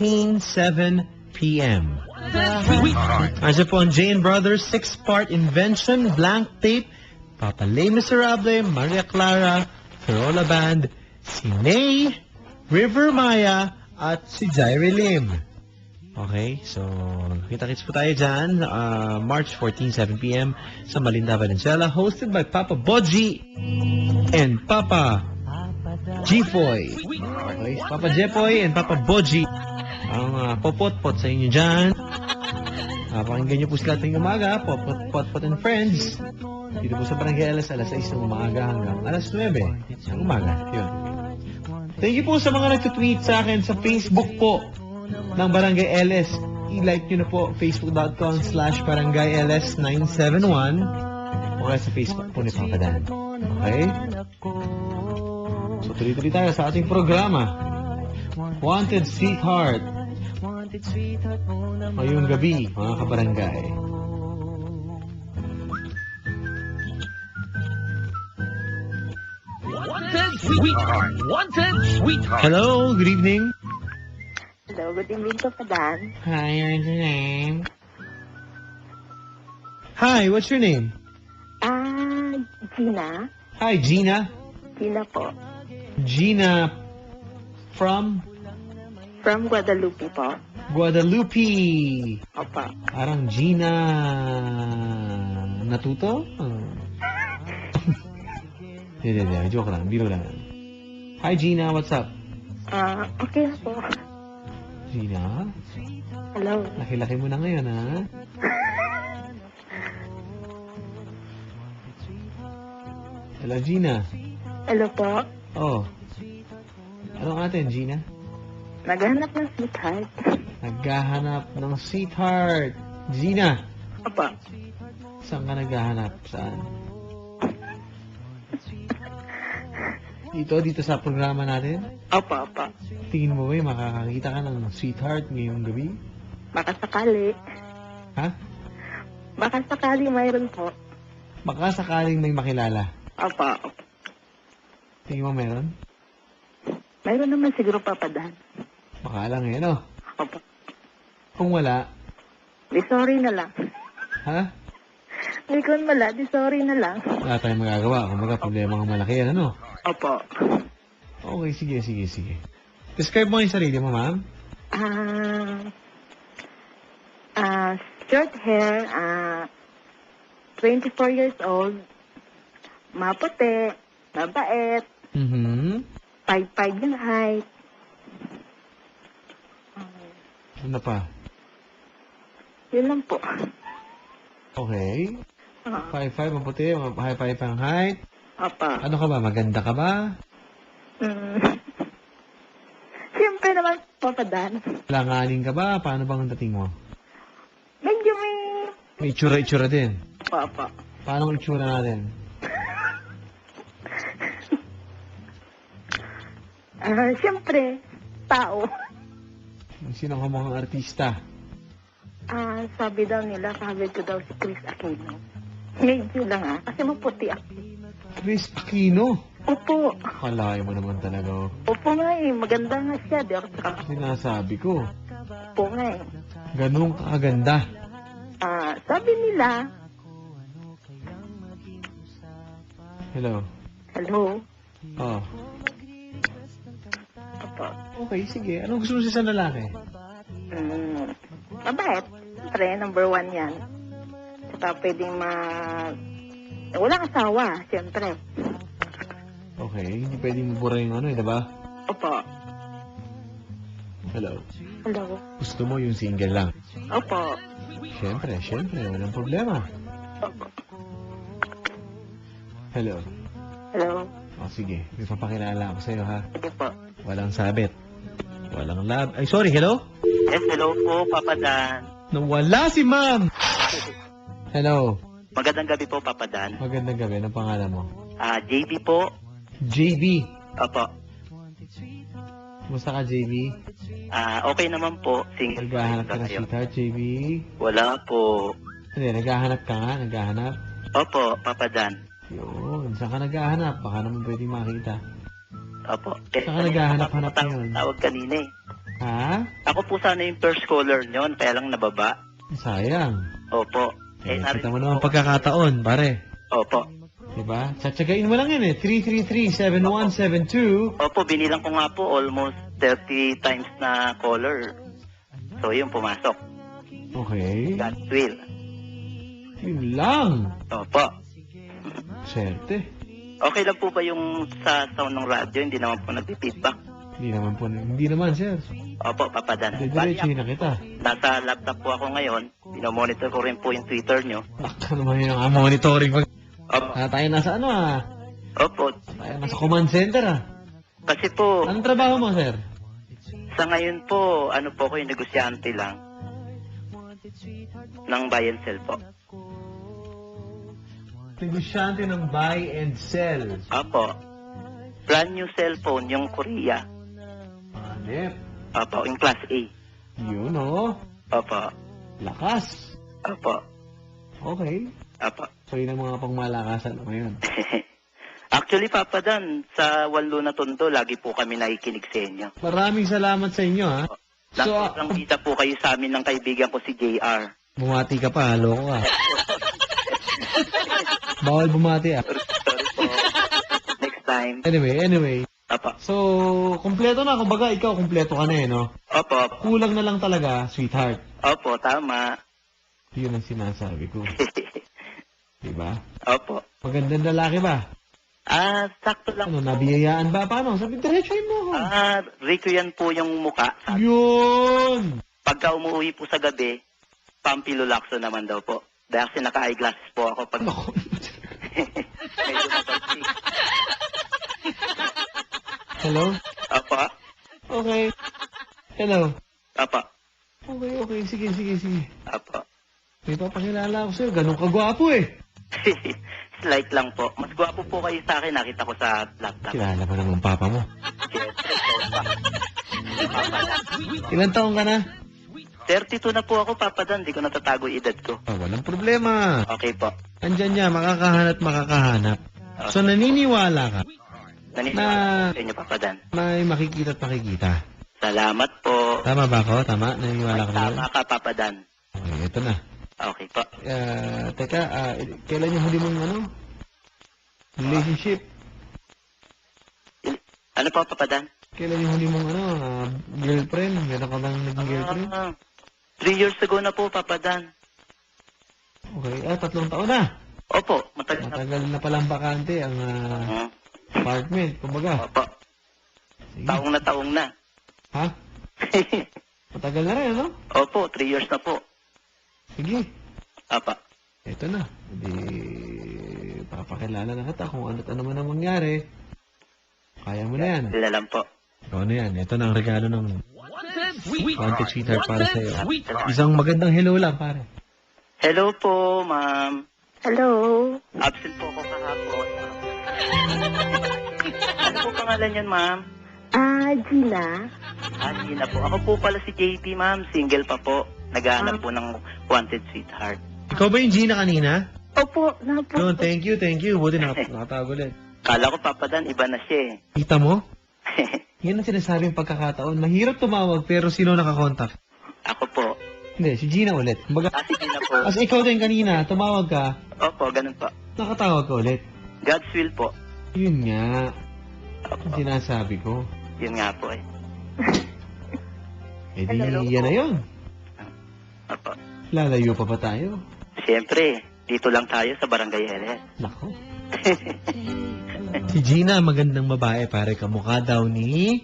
7 p.m. Nandiyan po ang Jane Brothers 6-part invention, blank tape, Papa Les Miserables, Maria Clara, Carola Band, si Ney, River Maya, at si Jairi Lim. Okay, so kita-kits po tayo dyan, March 14, 7 p.m. sa Malinda, Valenzuela, hosted by Papa Boji and Papa Jifoy. Okay, Papa Jepoy and Papa Boji ang popot-pot sa inyo dyan. Pakinggan nyo po sila ating umaga, Popot and Friends. Dito po sa Barangay alas 6 ng umaga hanggang alas 9 ng umaga. Yun. Thank you po sa mga nagtutweet sa akin sa Facebook po ng Barangay LS. I-like nyo na po facebook.com/barangayls971 o kaya sa Facebook po ni Papa Dan. Okay? So tuloy-tuloy tayo sa ating programa. Wanted Sweetheart. Ngayong gabi, mga kabarangay. Wanted Sweetheart. Wanted Sweetheart. Hello, good evening. Hello, good evening to Padan. Hi, what's your name? Hi, what's your name? Gina. Hi, Gina. Gina po. Gina from From Guadalupe po. Guadalupe. Opa. Parang Gina Natuto? Hindi, joke lang, biro lang. Hi, Gina, what's up? Okay na po. Gina? Hello. Laki-laki mo na ngayon, ha? Hello, Gina. Hello po. Oh. Anong atin, Gina? Naghahanap ng sweetheart. Naghahanap ng sweetheart. Gina, Opa. saan ka naghahanap? Saan? Dito sa programa natin? Opa. Tingin mo ba makakakita ka ng sweetheart ngayong gabi? Baka sakali. Ha? Baka sakali mayroon po. Baka sakaling may makilala. Opa. Tingin mo meron? Mayroon naman siguro Papadan. Baka lang eh, no? Opa. Kung wala, Di sorry na lang. ha? Di kung wala, di sorry na lang. Wala tayong magagawa. Kung baga, problema ng malaki yan, ano? Opo. Okay, sige. Describe mo yung sarili mo, ma'am. Short hair, 24 years old, maputi, mabait, 5'5" yung height. Ano pa? Yun lang po. Okay. 5'5", maputi, high 5 ang height. Apa. Ano ka ba? Maganda ka ba? Siyempre naman, Papadan. Langanin ka ba? Paano bang ang dating mo? Medyo may... May itsura din. Papa. Paano ang itsura natin? Siyempre, tao. Sino ka mukhang artista? Sabi daw nila, sabi ko daw si Chris Aquino. Medyo lang kasi maputi ako. Chris Aquino? Opo. Kalayo mo naman talaga. Opo nga maganda nga siya. Di ako Sinasabi ko. Opo nga Ganun kakaganda. Sabi nila. Hello? Hello? Oh. Opo. Okay, sige. Anong gusto mo sa isang lalaki? Mabait. Siyempre, number 1 yan. Saka pwedeng walang asawa, siyempre. Okay, hindi pwedeng mabura yung ano, diba? Opo. Hello? Hello? Gusto mo yung single lang? Opo. Siyempre, walang problema. Opo. Hello? Hello? Sige, may papakilala ako sa'yo, ha? Sige po. Walang sabit. Walang lab. Ay, sorry, hello? Yes, hello po, Papa Dan. Nawala si ma'am! Hello? Magandang gabi po, Papa Dan. Magandang gabi. Anong pangalan mo? JB po. JB. Opo. Kumusta ka, JB? Okay naman po. Single Naghahanap ka ng kayo. sweetheart, JB? Wala po. Hindi, naghahanap ka nga? Naghahanap? Opo, Papa Dan. Yun. Saan ka naghahanap? Baka naman pwedeng makita. Opo. Saan ka naghahanap-hanap ngayon? Tawag kanina eh. Ha? Ako po sana yung first caller nyon, kaya lang nababa. Sayang. Opo. Kita mo naman pagkakataon, pare. Opo. Diba? Tsatsagain mo lang yan eh. 333-7172. Opo, binilang ko nga po almost 30 times na caller. So, yun, pumasok. Okay. God's will. Yun lang. Opo. Swerte. Okay lang po ba yung sa sound ng radyo? Hindi naman po nag-feedback. Hindi naman, sir. Opo, papadan. Diretso na kita. Nasa laptop po ako ngayon. Pinomonitor ko rin po yung Twitter nyo. Baka naman yung monitoring. Opo. Tayo nasa ano Opo. Tayo nasa command center Kasi po, Anong trabaho mo, sir? sa ngayon po, ano po ko yung negosyante lang ng buy and sell po. Negosyante ng buy and sell. Opo. Brand new cellphone, yung Korea. Hanep. Opo, yung class A. Yun, oh. Opo. Lakas. Opo. Okay. Opo. So, yun ang mga pangmalakasan mo ngayon. Actually, Papa Dan, sa Walo na Tondo, lagi po kami nakikinig sa inyo. Maraming salamat sa inyo, ha? So, Sobrang kita po kayo sa amin ng kaibigan ko si JR. bumati ka pa, loko ka. Bawal bumati, Sorry po. Next time. Anyway. Opo. So, kumpleto na. Kumbaga, ikaw, kumpleto ka na eh, no? Opo. Kulang na lang talaga, sweetheart. Opo, tama. Yun ang sinasabi ko. Diba? Opo. Magandang lalaki ba? Sakto lang. Ano, nabiyayaan ba? Paano? Sabi, diretsuhin mo ako. Rico yan po yung muka. Yun! Pagka umuwi po sa gabi, Pampilo Lacson naman daw po. Dahil kasi naka-eyeglasses po ako pag... Naku. Medyo mabagsik. Hello? Opo. Okay. Hello? Opo. Okay. Sige. Opo. May papakilala ako sa'yo. Ganun kagwapo eh. Slight lang po. Mas gwapo po kayo sa akin. Nakita ko sa laptop. Kilala mo naman papa mo. Siyempre po, Papa Dan. Ilan taong ka na? 32 na po ako, Papa Dan. Di ko natatago yung edad ko. Walang problema. Okay po. Andyan niya, makakahanap. So, naniniwala ka Naniniwala po sa inyo, Papa Dan. may makikita at makikita. Salamat po. Tama ba ako? Tama? Naniniwala ka ba? Tama ka, Papa Dan. Okay, ito na. Okay po. Teka, kailan yung huli mong relationship? Ano po, Papa Dan? Kailan yung huli mong girlfriend? Meron ka bang naging girlfriend? 3 years ago na po, Papa Dan. Okay, 3 taon na. Opo, matagal na. Matagal na palang bakante ang apartment, kumbaga. Opo, Sige. taong na. Ha? Matagal na rin, ano? Opo, 3 years na po. Sige. Apa. Ito na. Hindi, papakilala na kita kung ano't ano man ang mangyari. Kaya mo na yan. Sila lang po. Ikaw na yan. Ito na ang regalo ng Wanted Sweetheart para Wanted sa'yo. Sweetheart. Isang magandang hello lang, pare. Hello po, ma'am. Hello? Absent po ako kahapon. Ano po pangalan yan, ma'am? Gina. Gina po. Ako po pala si JP, ma'am. Single pa po. Naghahanap po ng Wanted Sweetheart. Ikaw ba yung Gina kanina? Opo, napo. No, thank you. Buti nakatawag ulit. Kala ko, Papa Dan, iba na siya eh. Kita mo? Yan ang sinasabing pagkakataon. Mahirap tumawag pero sino nakakontak? Ako po. Hindi, si Gina ulit. Kumbaga, Si Gina po. as ikaw din kanina, tumawag ka, Opo, ganun po. nakatawag ka ulit. God's will po. Yun nga, ang Opo. sinasabi ko. Yun nga po eh. Eh di, Hello. yan na yun. Opo. Lalayo pa ba tayo? Siyempre, dito lang tayo sa Barangay LS. Nako. Si Gina, magandang babae, pare. Kamukha daw ni...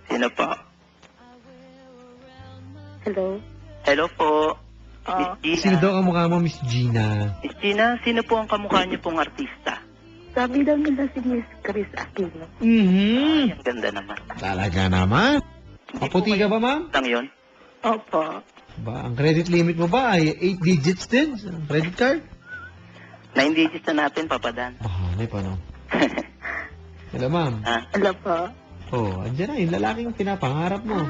Sino po? Hello? Hello po. Ah, Miss Sino Gina. daw kamukha mo, Miss Gina? Miss Gina, sino po ang kamukha niyo pong artista? sabi daw nila si Miss Chris Aquino. Mhm. Ang ganda naman. Talaga naman. Maputi ka ba, ma'am? Lang yun? Opo. Ba, ang credit limit mo ba ay 8 digits din? Sa credit card? 9 digits na natin, Papa Dan. Hanip, ano? Hello, ma'am. Hello po. Oh, andyan na yung lalaking pinapangarap mo.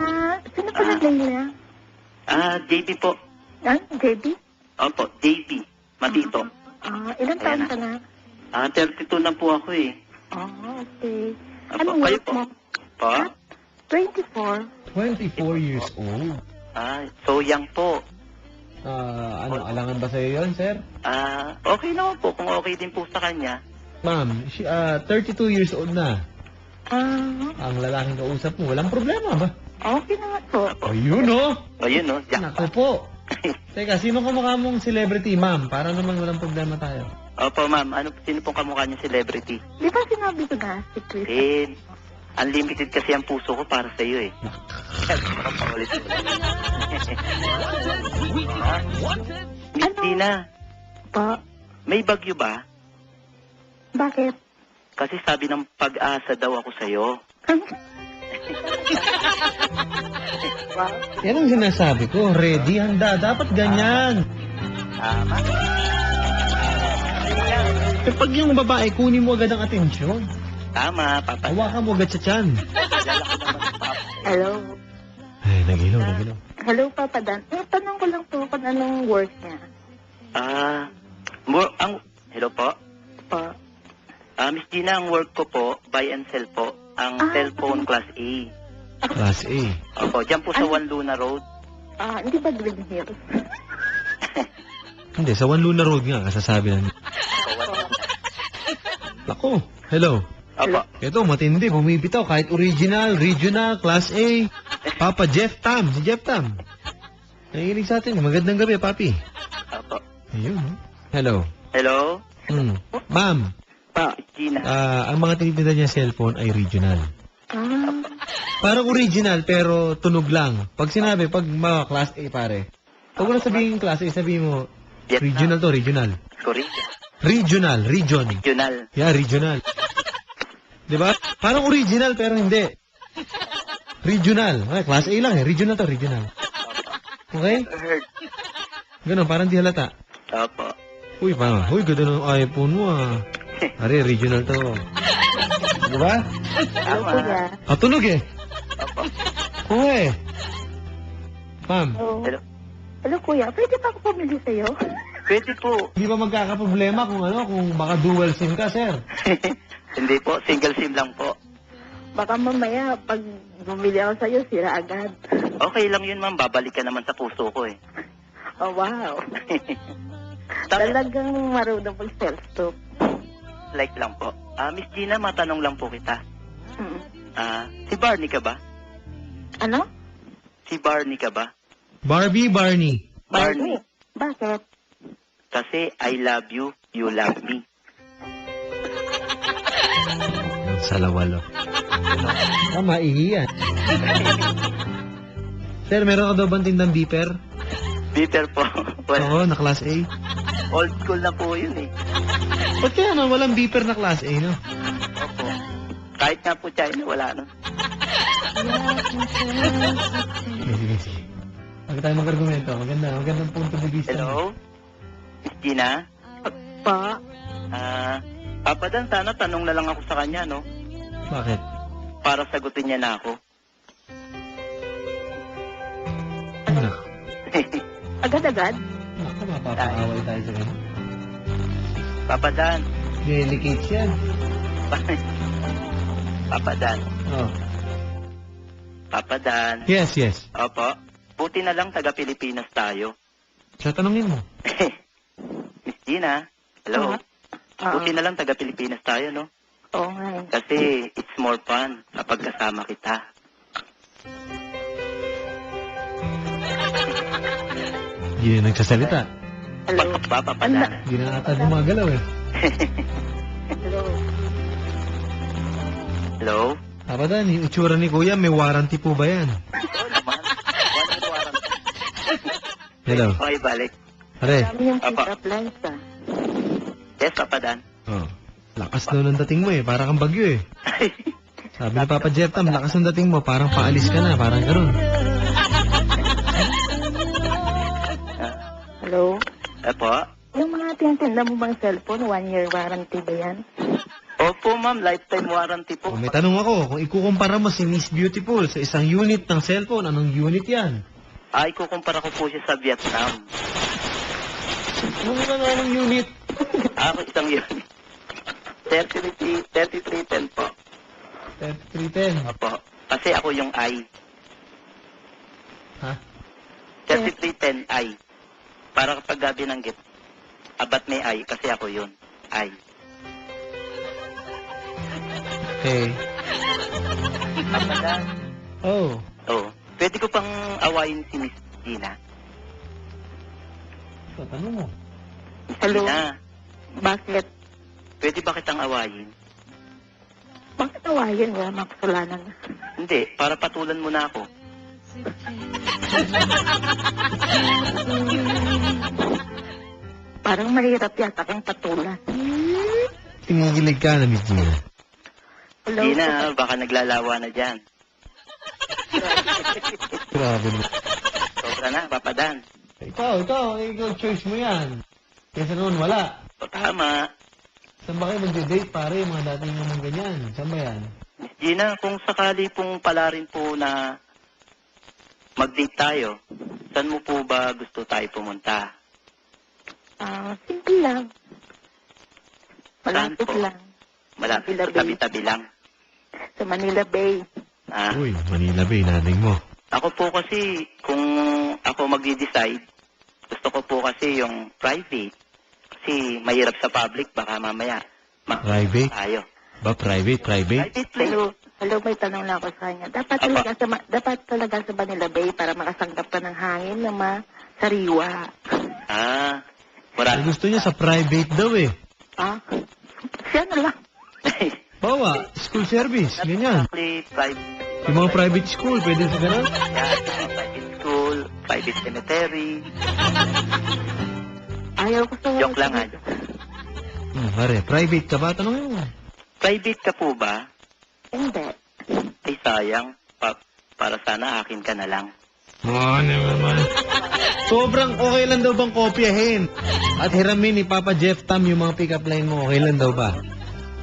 Sino pala niya? JB po. JB? Opo, JB. Matito. Ilan taon Ayan ka na? 32 na po ako eh. Okay. Opo, Anong kayo work po? mo? Po? 24. 24 years old. So young po. Alangan ba sa'yo yun, sir? Okay naman po kung okay din po sa kanya. Ma'am, 32 years old na. Ang lalaking kausap mo, walang problema ba? Okay naman po. Ayun, oh! Ayun, no? Naku po. Teka, sino kamukha mong celebrity, ma'am? Para naman walang problema tayo. Opo, ma'am. Sino pong kamukha niyo celebrity? Di ba sinabi ko na si Chris? Unlimited kasi ang puso ko para sa iyo eh. Paulit ko lang. Miss Dina, Pa, may bagyo ba? bakit? Kasi sabi ng pag-asa daw ako sa'yo. Wow. Yan ang sinasabi ko. Ready, handa. Dapat ganyan. Tama. Pag yung babae, kunin mo agad ang atensyon. Tama, Papa. Hawakan mo agad sa tiyan. Hello. Ay, nagilaw. Hello, Papa Dan. Tanong ko lang po kung anong work niya. Hello po. Pa. Miss Gina, ang work ko po, buy and sell po. Ang cellphone class A. Class A. Opo, dyan po sa One Luna Road. Hindi ba Green Hills? Hindi, sa One Luna Road nga, kasasabi lang. Ako, hello. Opo. Ito, matindi, bumibitaw. Kahit original, regional, class A. Papa Jeff Tam, si Jeff Tam. Nakikinig sa atin. Magandang gabi, papi. Opo. Ayun, oh. Hello. Hello? Ma'am, Miss Gina. ang mga tinitinda niya cellphone ay regional. Parang original, pero tunog lang. Pag sinabi, pag mga class A, pare. Huwag mo na sabihin class A, sabihin mo, regional to, regional. Korea. Regional. Regional. Yeah, regional. Diba? Parang original, pero hindi. Regional. Okay, class A lang eh. Regional to, regional. Okay? Heard. Ganun, parang di halata. Opo. Uy, ganda ng iPhone mo ah. Ari, regional to. Diba? Hello, Kuya. Tunog eh. Opo. Okay. Ma'am, Hello. Hello, Kuya. Pwede pa ako pumili sa'yo? Pwede po. di ba magkakaproblema kung baka dual SIM ka, sir? Hindi po, single SIM lang po. Baka mamaya, pag bumili ako sa'yo, sira agad. Okay lang yun, ma'am. Babalik ka naman sa puso ko eh. Oh, wow. Talagang marunong mag-self-talk. Like lang po. Miss Gina, matanong lang po kita. Hmm. Si Barney ka ba? Ano? Si Barney ka ba? Barney. Barney. Bakit? Kasi I love you, you love me. Salawalo. Maihiyan. Sir, meron ka daw bang tindang beeper? Bitter po. Oo, na class A. Old school na po yun eh. Ba't kaya walang beeper na class A, no? Opo. Kahit nga po China, wala no. Sige. Huwag tayo mag-argumento. Magandang punto de vista. Hello? Miss Gina? Pa? Papa Dan, sana tanong na lang ako sa kanya, no? Bakit? Para sagutin niya na ako. Ano? Agad-agad? Naku, mapapaaway tayo sa kanya. Papa Dan. Delicate yan. Papa Dan. Oh. Papa Dan. Yes. Opo. Buti na lang taga-Pilipinas tayo. Sa tanongin mo. Miss Gina, hello. Buti na lang taga-Pilipinas tayo, no? Oo nga eh. Kasi it's more fun kapag kasama kita. Hindi na nagsasalita. Hello? Papa Dan. Hindi na ata gumagalaw eh. Hello? Hello? Papa Dan, yung itsura ni Kuya, may warranty po ba yan? Oo naman. One warranty. Hello. Okay, balik. Pare. Dami yung pick-up lines Yes, Papa Dan. Oh. Lakas daw ng dating mo eh. Parang kang bagyo eh. Sabi ni Papa Jeff Tam, lakas ng dating mo. Parang paalis ka na. Parang gano'n. Hello? Apo? Yung mga tinitinda mo bang cellphone, 1-year warranty ba yan? Opo, ma'am. Lifetime warranty po. Kung may tanong ako, kung ikukumpara mo si Miss Beautiful sa isang unit ng cellphone, anong unit yan? Ikukumpara ko po siya sa Vietnam. Ano nga anong unit? Ako isang yun. 3310 po. 3310. Opo. Kasi ako yung I. Ha? 3310I. Para kapag binanggit, abat may I, kasi ako yun. I. Okay. Papadan. Oh. Oo. Pwede ko pang awayin si Miss Gina. So, tanong mo. Miss Hello? Gina, Bakit? pwede ba kitang awayin? Bakit awayin? Wala mga kasalanan. Hindi, para patulan mo na ako. Parang mahirap yata kang patulan. Kinikilig ka na, Miss Gina. Hello? Gina, baka naglalawa na dyan. Grabe mo. Sobra na, papadan. Ikaw, choice mo yan. Kesa naman wala. O, tama. Saan ba kayo magde-date, pare? Mga dating naman ganyan. Saan ba yan? Miss Gina, kung sakali pong pala rin po na mag-date tayo, saan mo po ba gusto tayo pumunta? Simple lang. Malapit Saan po? lang. Malapit Manila sa Bay. tabi-tabi lang. Sa Manila Bay. Ah, Uy, Manila Bay, nating mo. ako po kasi, kung ako mag-decide, gusto ko po kasi yung private. Kasi mahirap sa public, baka mamaya Private? tayo. Ba, private? Private place. Hello, may tanong lang ako sa kanya. Dapat talaga sa Manila Bay para makasanggap ka ng hangin na masariwa. Ang Ah, marami. gusto niya sa private daw eh. Siya na lang. Bawa, school service, ganyan. Actually, private. Yung mga private school, pwede sa ganun? Yan, private school, private cemetery. Ayaw ko sa... Joke lang, ha? Pare, private ka ba? Tanongin mo. Private ka po ba? Hindi. Ay, sayang. Para sana akin ka na lang. Naman. Sobrang okay lang daw bang kopyahin? At hiramin ni Papa Jeff Tam yung mga pick-up line mo, okay lang daw ba?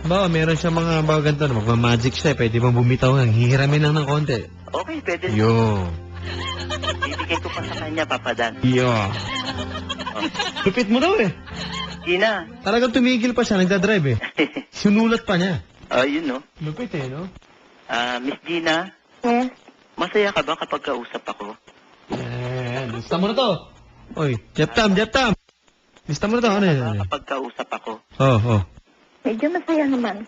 Bawa, meron siya mga bawa ganito na magmamagic siya, pwede bang bumitaw nga, hihiramin lang ng konti. Okay, pwede. Yo. Bibigay ko pa sa kanya, papadan. Yo. Lupit mo daw eh. Gina. Talagang tumigil pa siya, nagdadrive eh. Sinulat pa niya. Yun, no? Lupit eh, no? Miss Gina, Yes. masaya ka ba kapag kausap ako? Lista mo na to. Oy, Jeff Tam. Lista mo na to, ano yun? Kapag kausap ako. Oh. Medyo masaya naman.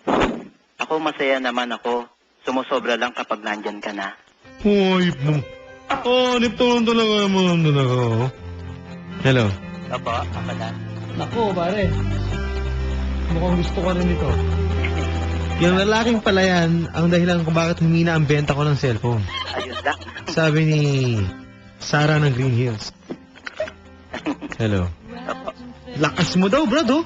Ako masaya naman ako. Sumusobra lang kapag nandyan ka na. Hoy, no. Niptulong talaga mo talaga. Hello. Apo, papadan. Nako, pare. Mukhang gusto ko rin ito. Yung lalaking pala yan, ang dahilan kung bakit humina ang benta ko ng cellphone. Ayun lang. Sabi ni Sarah ng Green Hills. Hello. Apo. Lakas mo daw, brad, oh.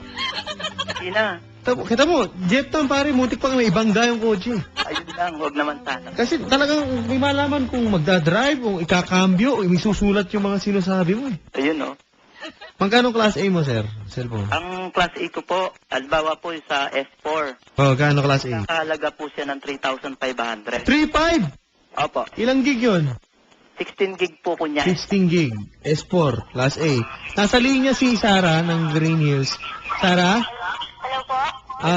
Gina, Kita mo, Jeff Tam, pare, mutik pang may ibangga yung kotse. ayun lang. Huwag naman sana. Kasi talagang may malaman kung magdadrive, kung ikakambyo, o may susulat yung mga sinasabi mo eh. Ayun, no? Magkano class A mo, sir? Cellphone. Ang class A ko po, albawa po sa S4. Oh, kano class A? Nakahalaga po siya ng 3,500. 3.5! Opo. Ilang gig yun? 16 gig po kunya. 16 gig. S4, class A. Nasa linya si Sarah ng Green Hills. Sarah? Hello po?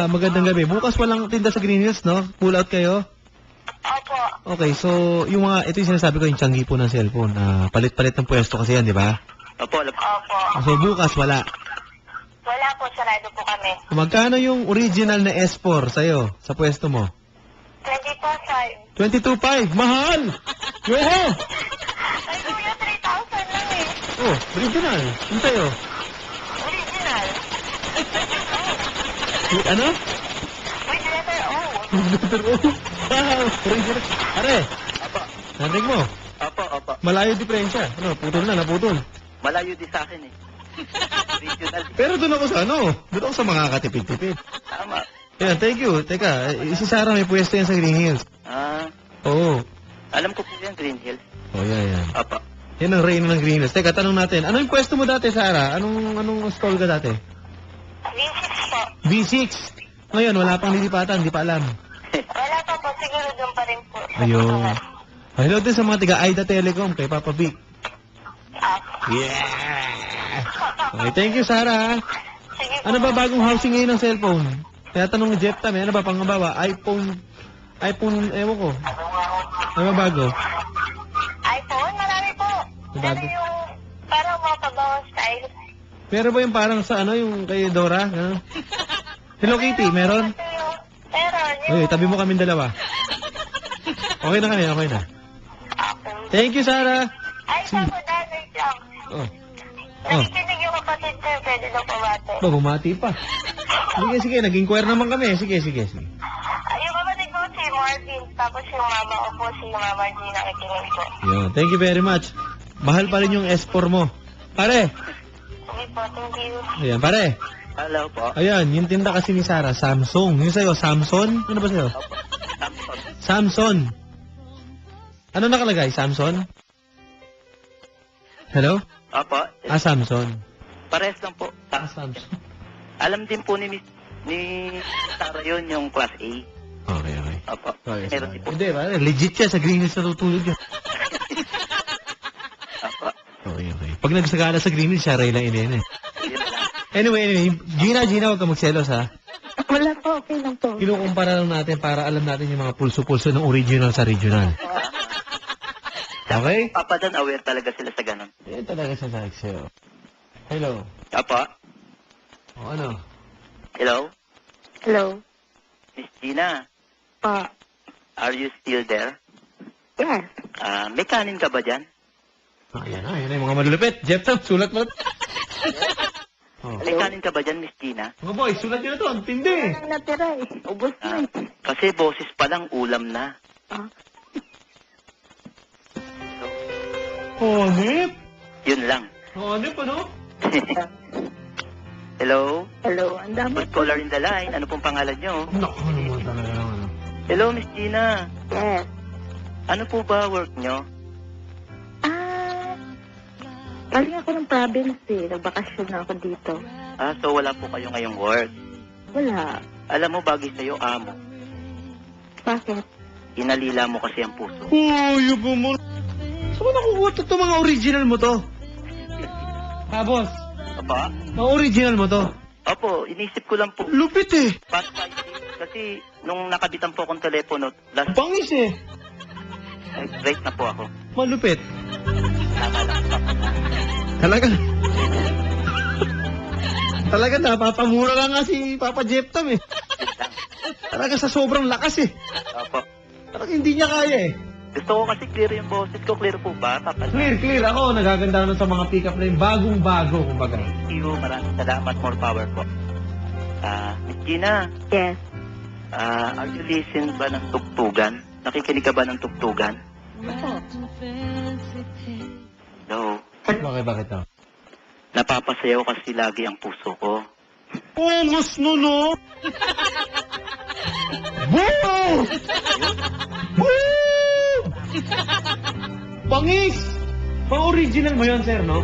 Magandang gabi. Bukas walang tinda sa Green Hills, no? Pull out kayo? Opo. Okay, so yung ito yung sinasabi ko, yung tiyanggi po ng cellphone. Palit-palit ng pwesto kasi yan, di ba? Opo, Opo. So bukas wala. Wala po, sarado po kami. Magkano yung original na S4 sa'yo, sa pwesto mo? 22.5. 22.5. Mahal! Yo! Ay, kuya, 3,000 lang eh. Oh, original. Yung sa'yo. Original. Ano? With letter O. Wow! Original. Are, Opo. narinig mo? Opo. Malayo diferensya. Ano, putol na, naputol. Malayo din sa akin eh. Regional. Pero doon ako sa doon ako sa mga katipid-tipid. Tama. Yan, thank you. Teka, si Sarah may pwesto yan sa Green Hills. Oo. Alam ko po yan, Green Hills. Oh, yan. Opo. Yan ang reyna ng Green Hills. Teka, tanong natin. Ano yung pwesto mo dati, Sarah? Anong stall ka dati? V6 po. V6. Ngayon, wala pang lilipatan, hindi pa alam. Wala pa po, siguro doon pa rin po. Ayun. Hello din sa mga tiga Aida Telecom, kay Papa Vic. Yeah! Okay, thank you, Sarah. Sige po. Ano ba bagong housing ngayon ng cellphone? Kaya tanong ni Jeff Tam, ano ba pangabawa? iPhone, ewan ko. Ano ba bago? iPhone, marami po. Bago. yung parang mga pabawang style. Meron ba yung parang sa ano, yung kay Dora? Ano? Hello Kitty, meron? Meron. Uy, tabi mo kami dalawa. Okay na kami, okay na. Thank you, Sarah. Ay, tapos dati lang. Oh. Nakikinig yung kapatid ko, pwede na pumate. Ba, bumati pa. Sige, sige, nag-inquire naman kami. Sige, sige, sige. Yung kapatid ko si Marvin, tapos yung mama ko po si Mama G nakikinig ko. Yun, thank you very much. Mahal pa rin yung S4 mo. Pare. Sige po, thank you. Ayan, pare. Hello po. Ayan, yung tinda kasi ni Sarah, Samsung. Yung sa'yo, Samson? Ano ba sa'yo? Samson. Samson. Ano nakalagay? Samson? Hello? Opo. Ah, Samson. Parehas lang po. Ah, Samson. Alam din po ni Sarah yun, yung class A. Okay, okay. Opo. Okay, Meron din po. Hindi, pare, legit siya. Sa Green Hills natutulog yan. Opo. Okay, okay. Pag nagsagala sa Green Hills, siya rin lang inene. Yun lang. Anyway, Gina, huwag ka magselos, ha? Wala po, okay lang po. Kinukumpara lang natin para alam natin yung mga pulso-pulso ng original sa regional. Okay? Papa Dan, aware talaga sila sa ganun. Eh, talaga siya sa sa'yo. Hello. Opo. O, ano? Hello? Hello? Miss Gina, Pa. are you still there? Yes. May kanin ka ba dyan? Ayan na, yun na yung mga malulupit. Jeff Tam, sulat mo. Oh. May kanin ka ba dyan, Miss Gina? Mga boy, sulat nyo na to. Ang tindi. Walang natira eh. Ubus na eh. Kasi boses pa lang, ulam na. Ah. Honip? Yun lang. Honip, ano? Hello? Hello, ang dami First caller in the line. Ano pong pangalan nyo? Naku, ano mo talaga naman. Ano? Hello, Miss Gina. Yes. Ano po ba work nyo? Galing ako ng province eh. Nagbakasyon na ako dito. So wala po kayo ngayong work. Wala. Alam mo, bagay sa'yo, amo. Bakit? Inalila mo kasi ang puso. Uy, yung mo. Saan mo nakukuha ito mga original mo to? Ha, boss? Apa? Mga original mo to? Opo, inisip ko lang po. Lupit eh. Past 5 days. Kasi nung nakabitan po akong telepono, last Bangis eh. break na po ako. Malupit. Tama lang. Talaga. Talaga napapamura lang nga si Papa Jeff Tam eh. Talaga sa sobrang lakas eh. Opo. Talaga hindi niya kaya eh. Gusto ko kasi clear yung boses ko. Clear po ba? Papa? Clear, clear. Ako, nagaganda na sa mga pick-up line. Bagong-bago, kumbaga. Thank you. Maraming salamat. More power po. Miss Gina, Yes. are you listen ba ng tugtugan? Nakikinig ka ba ng tugtugan? No. Bakit to? Napapasayaw kasi lagi ang puso ko. Ungos no, no? Boom! Boom! Pangis! Pang-original mo yun, sir, no?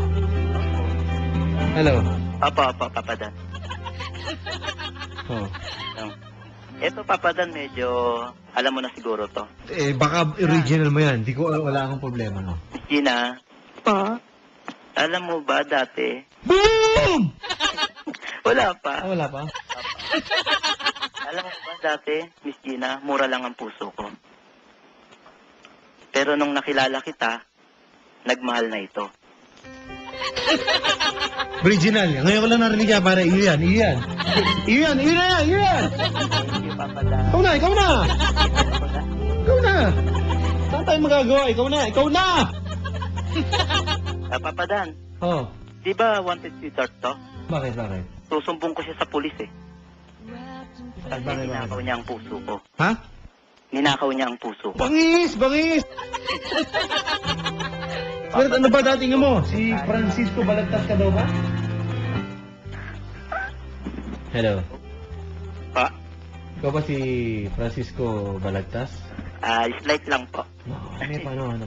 Hello? Apa, Papadan. Oh. Ito, Papadan, medyo alam mo na siguro to. Eh, baka original mo yan. Di ko, wala akong problema, no? Miss Gina, Po? alam mo ba dati? Boom! Wala pa. Wala pa? Alam mo ba dati, Miss Gina, mura lang ang puso ko. Pero nung nakilala kita, nagmahal na ito. Original. Ngayon ko lang narinig yan, para iyo yan, iyo yan. Iyo yan, iyo na yan, iyo yan. Thank you, Papadan. Ikaw na, ikaw na. Ikaw na. Saan tayo magagawa? Ikaw na, ikaw na. Papadan, Oh, di ba wanted sweetheart to? bakit, bakit? Susumbong ko siya sa pulis eh. Kasi Bakit, ninakaw bakit? niya ang puso ko. Ha? Ninakaw niya ang puso ko. Bangis! Bangis! Pero ano ba dating mo? Si Francisco Balagtas ka daw ba? Hello. Pa? Ikaw ba si Francisco Balagtas? Slight lang po. Ano pa, ano?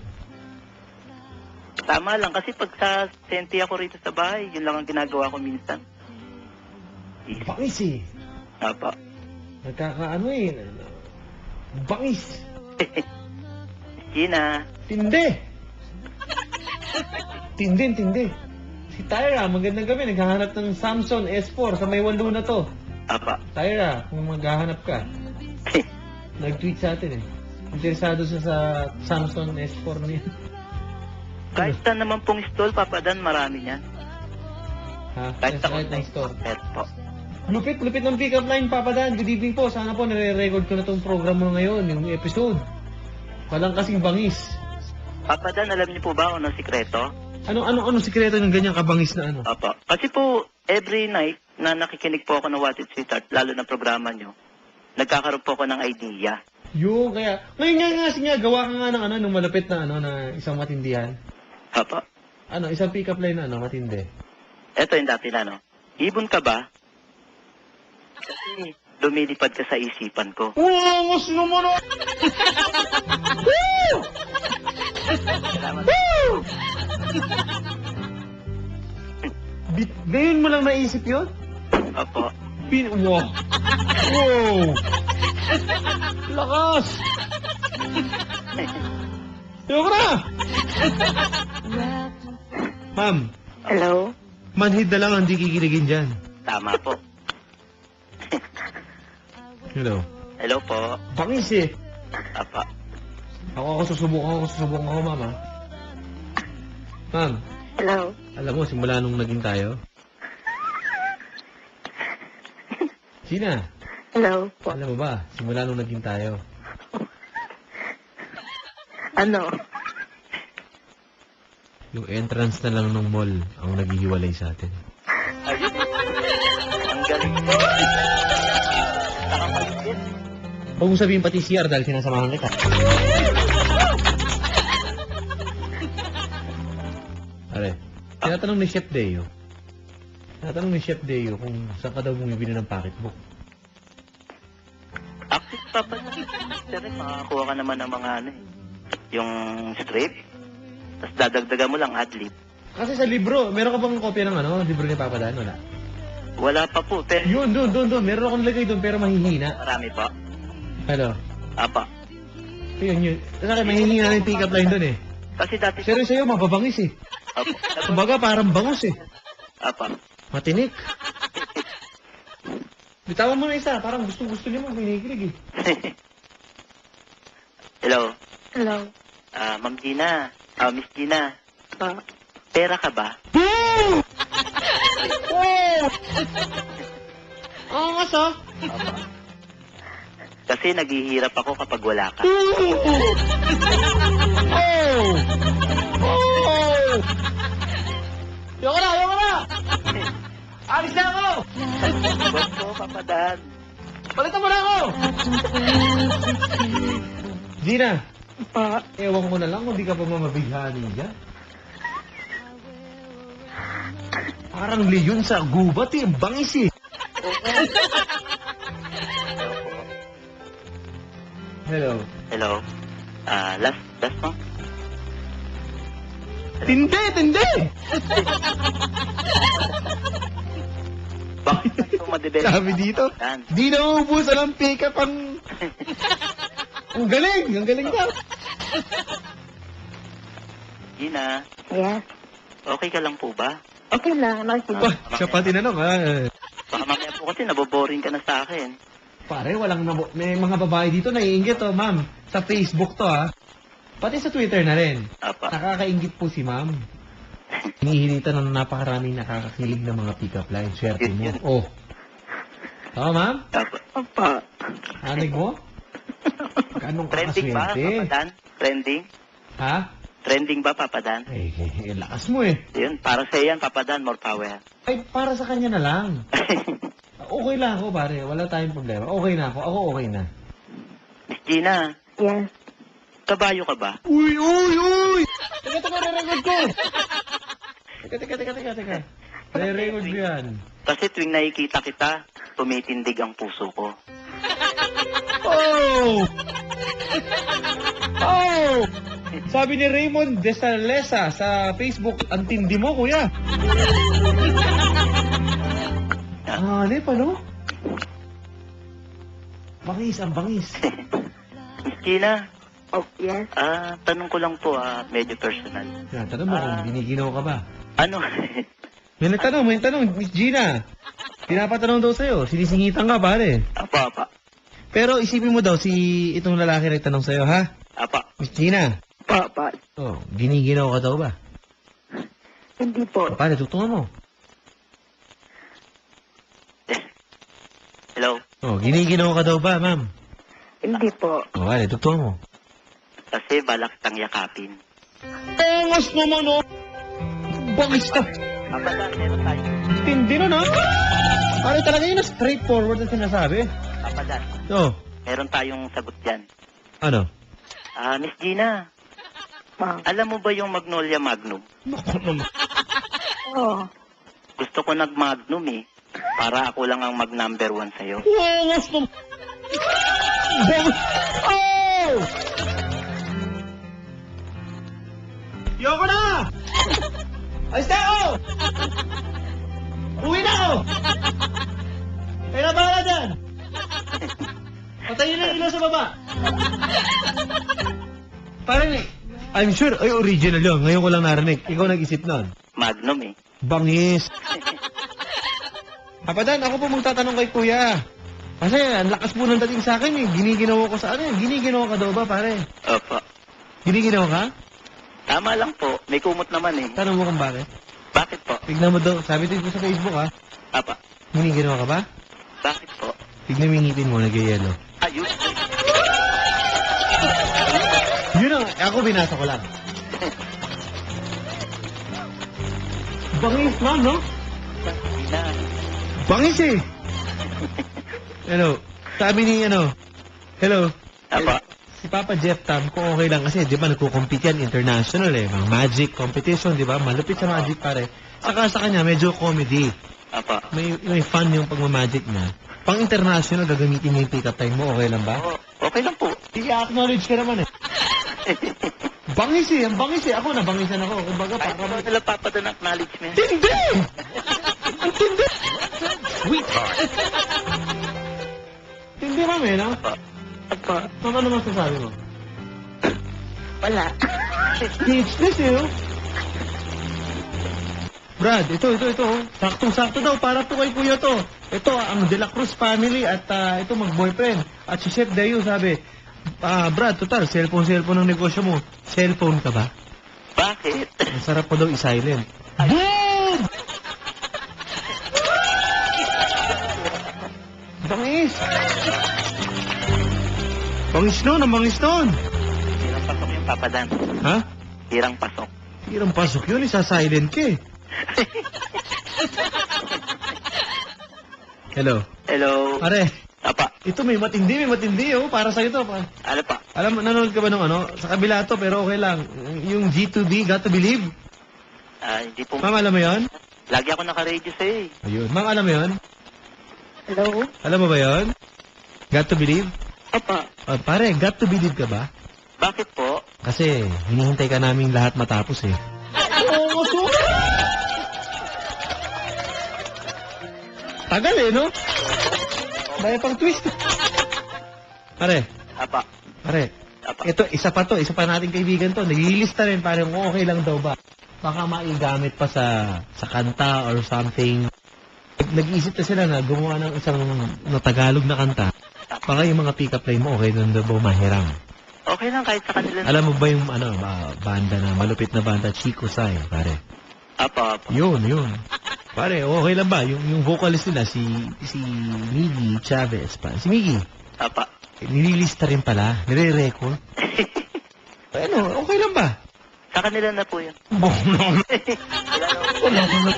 Tama lang, kasi pag sa senti ako rito sa bahay, yun lang ang ginagawa ko minsan. Bangis eh. Apa. Nagkakaano eh. Bangis. Gina, Tindi. Tindi. Si Tyra, magandang gabi. Naghahanap ng Samsung S4 sa may walo na to. apa. Tyra, kung maghahanap ka. Nag-tweet sa atin eh. Interesado siya sa Samsung S4 niya. Kahit saan naman pong stall, Papa Dan, marami niyan. Ha? Kahit sa Kahit ng store. Pet po. Lupit ng pick-up line, Papa Dan. Good evening po. Sana po nare-record ko na tong program mo ngayon, yung episode. Walang kasing bangis. Papa Dan, alam niyo po ba kung ano sikreto? Ano sikreto ng ganyang kabangis na ano? Opo. Kasi po, every night na nakikinig po ako ng What It Sweetheart, lalo na programa niyo, nagkakaroon po ako ng idea. Yung kaya, ngayon nga, gawa ka nga ng nung malapit na na isang matindihan. Opo. Isang pick-up line na matindi. Ito yung dati na, no? Ibon ka ba? Kasi lumilipad ka sa isipan ko. Wow, mas naman o! Salamat. Ngayon mo lang naisip yun? Opo. Wow! Wow! Lakas! Ayoko na! Ma'am, Hello? manhid na lang ang di kikiligin dyan. Tama po. Hello. Hello po. Bangis eh. Apa. Ako susubukan ako, mama. Ma'am, Hello? alam mo, simula nung naging tayo. Gina, Hello po. alam mo ba, simula nung naging tayo. Ano? Yung entrance na lang ng mall ang naghihiwalay sa atin. Ayun. Ang galing po. Nakakaligid. Huwag mo sabihin pati CR dahil sinasamahan kita. Are, tinatanong ni Chef Deo. Kung saan ka daw bumibili ng pocketbook. Actually, Papa, sir, makakakuha ka naman ng mga yung strip. Tapos dadagdagan mo lang adlib. Kasi sa libro, meron ka bang kopya ng libro ni Papa Dan? Wala. Wala pa po, pero Yun, doon. Meron akong lagay doon pero mahihina. marami po. Ano? Apa. Yun. Sa akin, mahihina na yung pick-up line doon eh. Kasi dati... Pero sa'yo, mababangis eh. Apo. Kumbaga, parang bangus eh. Apa. Matinik. Bitawan mo na isa, parang gusto niya mo, kinikilig eh. Hello. Hello? Ma'am Gina. Miss Gina. Pa? Pera ka ba? Oo nga sa. Apa. Kasi naghihirap ako kapag wala ka. Yoko na! Alis na ako! Huwag po, Papa Dan. Palitan mo na ako! Gina, Pa? ewan ko na lang kung di ka pa mamabighani dyan. Parang leyon sa gubat eh, ang bangis eh. Hello. Hello. Last mo? Tindi! Bakit ito madevelop? Sabi dito, Dan. di na uubusan ang pick-up ang... Ang galing daw. Gina, Yes? okay ka lang po ba? Okay lang. Ba, siya pa tinanong ha. Baka mamaya po kasi naboboring ka na sa akin. Pare, may mga babae dito naiinggit oh, ma'am. Sa Facebook to ha. Pati sa Twitter na rin. Apa. Nakakainggit po si ma'am. Hinihilitan ng napakaraming nakakakilig na mga pick-up line. Swerte mo. Oh. Tama, ma'am? Apa. Opo. Hanig mo? Ganong Trending ba, kakaswerte? Papa Dan? Trending? Ha? Trending ba, Papa Dan? Lakas mo eh. Yun, para sa yan, Papa Dan, more power. Ay, para sa kanya na lang. Okay lang ako, pare. Wala tayong problema. Okay na ako. Ako okay na. Miss Gina, Yes? kabayo ka ba? Uy! Teka, re-record ko! Teka. Re-record ko yan. Kasi tuwing nakikita kita, tumitindig ang puso ko. Oh! Sabi ni Raymond Desalesa sa Facebook, ang tindi mo, kuya. Hanip, ano? Bangis, ang bangis. Miss Gina, Oh, yes? tanong ko lang po, medyo personal. Yan, tanong mo kung giniginaw ka ba. Ano? May tanong, Miss Gina. Pinapatanong daw sa'yo, sinisingitan ka, pare. Apa. Pero isipin mo daw, itong lalaki nagtanong sa'yo, ha? Apa. Miss Gina, Pa? oh, giniginaw ka daw ba? Hindi po. Paano, tutungan mo? Hello? Oh, giniginaw ka daw ba, ma'am? Hindi po. Oh, paano, tutungan mo? Kasi balak kitang yakapin. Angas naman, oh! Bangis ka! Papadan, meron tayo. Tindi nun, ha? Pare, talaga yun na straightforward na sinasabi. Papadan, Oh, meron tayong sagot dyan. ano? Miss Gina, Ma'am. alam mo ba yung Magnolia Magnum? Naku naman. Oo. Gusto ko nag-Magnum eh. Para ako lang ang mag-number 1 sa'yo. Angas naman! Bangis! Oh! Yoko na! Alis na ako! Uwi na ako! Kaya na bahala dyan! Patayin na yung ilaw sa baba! Parang I'm sure, ay original yun. Ngayon ko lang narinig. Ikaw nag-isip nun. Magnum eh. Bangis! Papadan, ako po magtatanong kay kuya. Kasi ang lakas po ng dating sa akin eh. Giniginawa ko sa ano eh. Giniginawa ka daw ba pare? Opo. Giniginawa ka? Tama lang po. May kumot naman eh. Tanong mo kung bakit. Bakit po? Tignan mo daw, sabi dito sa Facebook ha. Apa. Giniginawa ka ba? Bakit po? Tignan mo yung ngipin mo, nag-yellow. Ayun. Yun ang, ako binasa ko lang. Bangis man, no? Na. Bangis eh. Hello. Sabi ni hello. Apa. Si Papa Jeff Tam, kung okay lang kasi, di ba, nagko-compete yan international eh. Mga magic competition, di ba? Malupit sa magic pare. Saka sa kanya, medyo comedy. Apa. May fun yung pagmamagic na. Pang international, gagamitin niya yung pick-up time mo, okay lang ba? Oh, okay lang po. I-acknowledge ka naman eh. Bangis eh, ang bangis eh. Ako, nabangisan ako. Kumbaga, Kahit para... mo nila papadan acknowledgement. Tindi! Ang tindi! Sweetheart. Tindi kami, no? Opo. Ano naman sasabi mo? Wala. Speechless eh, oh. Brad, ito. Oh. Saktong-sakto daw, para po kay kuya to. Ito, ang De La Cruz family at ito mag-boyfriend. At si Chef Dayo sabi, Brad, total, cellphone ang negosyo mo. Cellphone ka ba? Bakit? Ang sarap po daw i-silent. Boom! Bangis! Bangis nun, ang bangis nun. Hirang pasok yung papadan. Ha? Hirang pasok. Hirang pasok yun, isa-silent ka eh. Hello. Hello. Pare, Apa. ito may matindi oh, para sa'yo to. Ano pa? Alam mo, nanonood ka ba nung sa kabila to, pero okay lang. Yung G2B, Got to Believe. Hindi po. Ma'am, alam mo yun? Lagi ako naka-radio sa'yo eh. Ayun. Ma'am, alam mo yun? Hello? Alam mo ba yun? Got to Believe? Opo. Pare, Got to Believe ka ba? Bakit po? Kasi hinihintay ka namin lahat matapos eh. Oo, so? Tagal eh, no? Dahil pang twist. Pare, Apa. Apa. ito, isa pa nating kaibigan to. Naglilista rin, pare, kung okay lang daw ba. Baka maigamit pa sa kanta or something. Nag-iisip na sila na gumawa ng isang Tagalog na kanta. Baka yung mga pick-up line mo, okay lang daw ba mahiram. Okay lang kahit sa kanila. Alam mo ba yung banda na malupit na banda, Chico Sai, pare? Apa. Yun. Pare, okay lang ba? Yung vocalist nila, si Miggy Chavez pa. Si Miggy, Apa. nililista rin pala, nire-record. Ano, okay lang ba? Sa kanila na po yun. Wala na.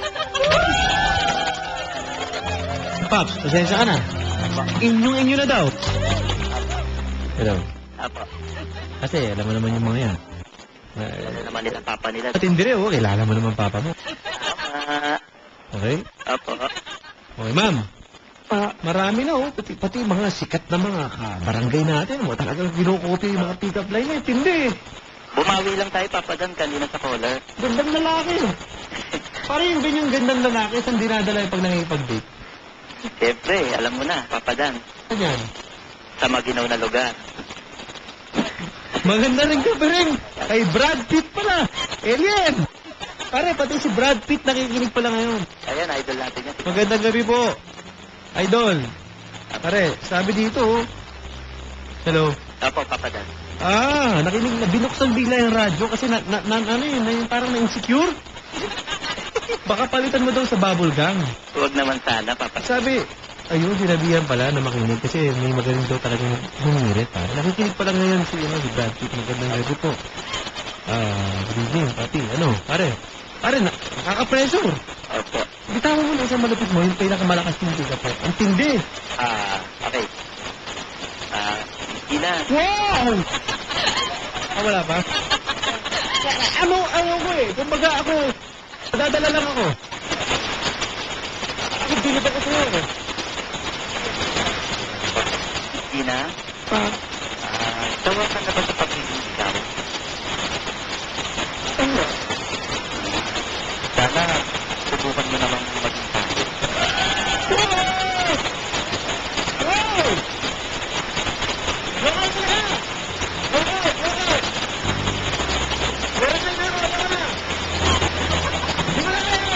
Paps, pasensya ka na. Inyo na daw. Hello. Apa. Kasi, alam mo naman yung mga yan. Ano naman nila papa nila. At hindi rin, kilala mo naman papa mo. Okay? Apa. Okay, ma'am. Marami na, pati mga sikat na mga barangay natin. Talagang kinukopy yung mga pick-up line na. Tindi. Bumawi lang tayo papadan kanina sa caller. Gandang lalaki. Parang yung ganyang gandang lalaki, saan dinadala yung pag nangipag-date? Siyempre, alam mo na, papadan. Ano yan? Sa maginaw na lugar. Maganda rin ka pa rin. Kay Brad Pitt pala. Alien. Pare, pati si Brad Pitt nakikinig pala ngayon. Ayan, idol natin yan. Magandang gabi po. Idol. Pare, sabi dito, hello. Apo, papadan. Nakinig na, binuksan bigla yung radyo kasi yung parang na-insecure. Baka palitan mo daw sa bubble gang. Huwag naman sana, Papa. Sabi, ayun, sinabihan pala na makinig kasi may magaling daw talagang humirit ha. Nakikinig pala ngayon si Brad Pitt. Magandang gabi po. Good evening, Pati. Pare, nakaka-pressure. Opo. Bitawan mo na isang malupit mo, yung pinakamalakas yung tika po. Ang tindi. Okay. Ina. Wow! Wala pa? Ano ko eh. Kumbaga ako, dadala lang ako. Bilib ako sa'yo eh. Ina. Tawa ka na ba sa pagiging ikaw? Ano? Sana, subukan mo namang maging tayo. Wow! Lokal ka na! Lokal! Lokal na! Di mo na kaya!